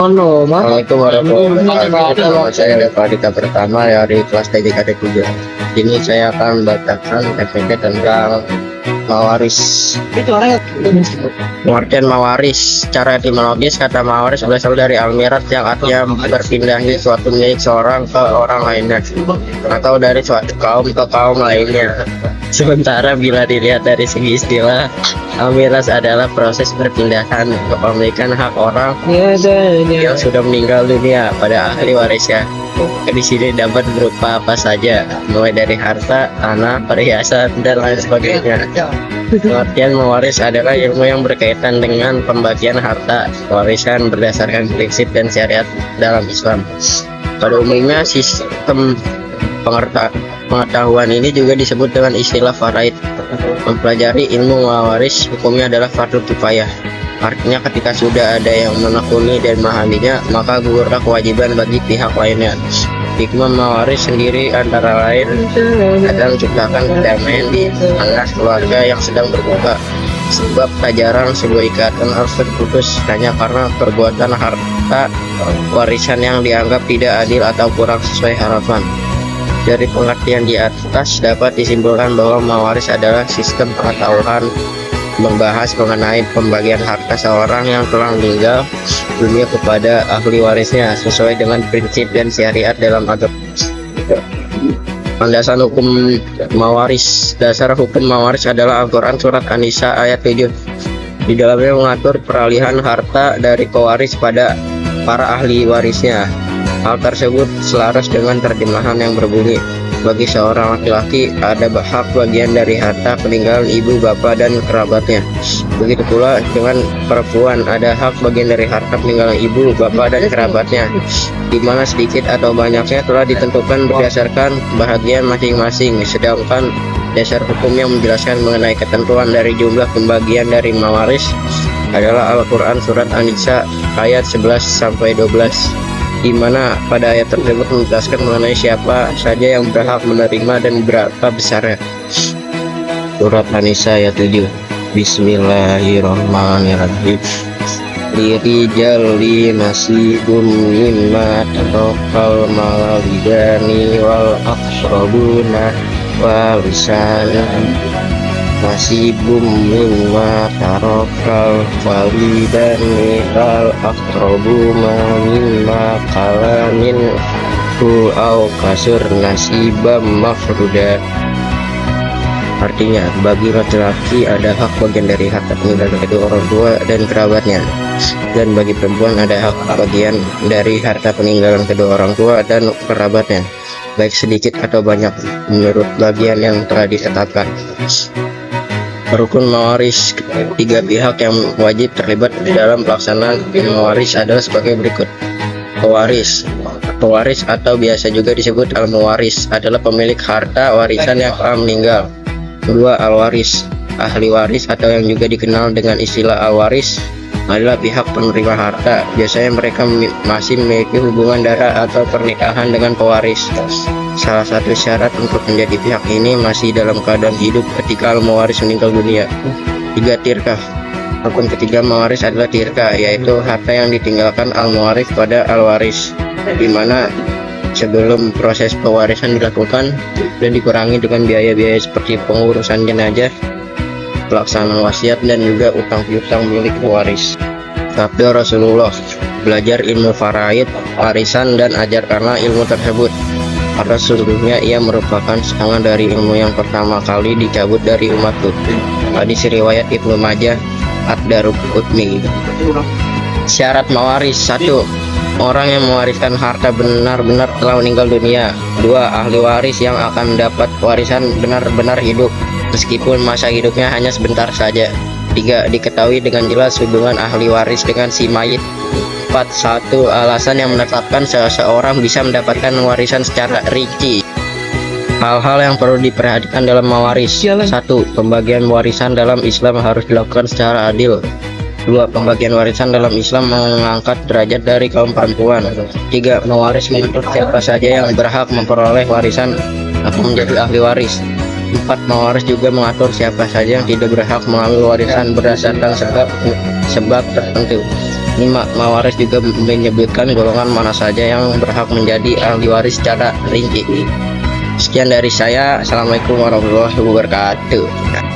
Assalamualaikum warahmatullahi wabarakatuh. Nama saya Deva Dita Pertama dari kelas TJKD 3. Ini saya akan membacakan TPK tentang mawaris. Pengertian mawaris. Secara etimologis, kata mawaris berasal dari al-miras yang artinya berpindahi suatu milik seorang ke orang lainnya, atau dari suatu kaum ke kaum lainnya. Sementara bila dilihat dari segi istilah, al-miras adalah proses perpindahan kepemilikan hak orang yang sudah meninggal dunia pada ahli warisnya. Di sini dapat berupa apa saja, mulai dari harta, tanah, perhiasan, dan lain sebagainya. Pengertian mewaris adalah ilmu yang berkaitan dengan pembagian harta warisan berdasarkan prinsip dan syariat dalam Islam. Pada umumnya, sistem pengetahuan ini juga disebut dengan istilah faraid. Mempelajari ilmu mewaris hukumnya adalah fardu kifayah. Artinya ketika sudah ada yang menekuni dan memahaminya, maka gugurlah kewajiban bagi pihak lainnya. Hikmah mewaris sendiri antara lain adalah menciptakan kedamaian di tengah keluarga yang sedang berduka. Sebab tak jarang sebuah ikatan harus terputus hanya karena perbuatan harta warisan yang dianggap tidak adil atau kurang sesuai harapan. Dari pengertian di atas dapat disimpulkan bahwa mewaris adalah sistem pengetahuan membahas mengenai pembagian harta seorang yang telah meninggal dunia kepada ahli warisnya sesuai dengan prinsip dan syariat dalam agama. Landasan hukum mawaris. Dasar hukum mawaris adalah Al-Quran surat An-Nisa ayat 7. Di dalamnya mengatur peralihan harta dari pewaris pada para ahli warisnya. Hal tersebut selaras dengan terjemahan yang berbunyi, bagi seorang laki-laki ada hak bagian dari harta peninggalan ibu, bapak, dan kerabatnya. Begitu pula dengan perempuan ada hak bagian dari harta peninggalan ibu, bapak, dan kerabatnya, di mana sedikit atau banyaknya telah ditentukan berdasarkan bahagian masing-masing. Sedangkan dasar hukum yang menjelaskan mengenai ketentuan dari jumlah pembagian dari mawaris adalah Al-Quran surat An-Nisa ayat 11-12. Di mana pada ayat tersebut menjelaskan mengenai siapa saja yang berhak menerima dan berapa besarnya. Surat An-Nisa ayat 7. Bismillahirrahmanirrahim. Lirijali nasibum mimma tarakal mawalidani wal aqrabuna wal lisanan nasibum mimma tarakal walidani wal aqrabuma mimma kalamin hu au kasur nasibam mafruda. Artinya, bagi laki-laki ada hak bagian dari harta peninggalan kedua orang tua dan kerabatnya, dan bagi perempuan ada hak bagian dari harta peninggalan kedua orang tua dan kerabatnya, baik sedikit atau banyak menurut bagian yang telah ditetapkan. Rukun mewaris. Tiga pihak yang wajib terlibat dalam pelaksanaan mewaris adalah sebagai berikut. Pewaris. Pewaris atau biasa juga disebut al-mewaris adalah pemilik harta warisan yang telah meninggal. Kedua, al-waris. Ahli waris atau yang juga dikenal dengan istilah al-waris adalah pihak penerima harta. Biasanya mereka masih memiliki hubungan darah atau pernikahan dengan pewaris. Salah satu syarat untuk menjadi pihak ini masih dalam keadaan hidup ketika al-mewaris meninggal dunia. 3. Tirkah. Rukun ketiga mewaris adalah tirkah, yaitu harta yang ditinggalkan al-mewaris pada al-waris, di mana sebelum proses pewarisan dilakukan dan dikurangi dengan biaya-biaya seperti pengurusan jenazah, pelaksanaan wasiat, dan juga utang piutang milik pewaris. Sabda Rasulullah, belajar ilmu faraid, warisan, dan ajarkanlah ilmu tersebut, karena sesungguhnya ia merupakan setengah dari ilmu yang pertama kali dicabut dari umatku. Hadis riwayat Ibnu Majah Ad-Daraqutni. Syarat mewaris. 1. Orang yang mewariskan harta benar-benar telah meninggal dunia. 2. Ahli waris yang akan mendapat warisan benar-benar hidup, meskipun masa hidupnya hanya sebentar saja. 3. Diketahui dengan jelas hubungan ahli waris dengan si mayit. 4. 1. Alasan yang menetapkan seseorang bisa mendapatkan warisan secara rinci. Hal-hal yang perlu diperhatikan dalam mewaris. 1. Pembagian warisan dalam Islam harus dilakukan secara adil. 2. Pembagian warisan dalam Islam mengangkat derajat dari kaum perempuan. 3. Mewaris mengatur siapa saja yang berhak memperoleh warisan atau menjadi ahli waris. 4. Mewaris juga mengatur siapa saja yang tidak berhak mengambil warisan berdasarkan sebab tertentu. Ini mawaris juga menyebutkan golongan mana saja yang berhak menjadi ahli waris secara rinci. Sekian dari saya. Assalamualaikum warahmatullahi wabarakatuh.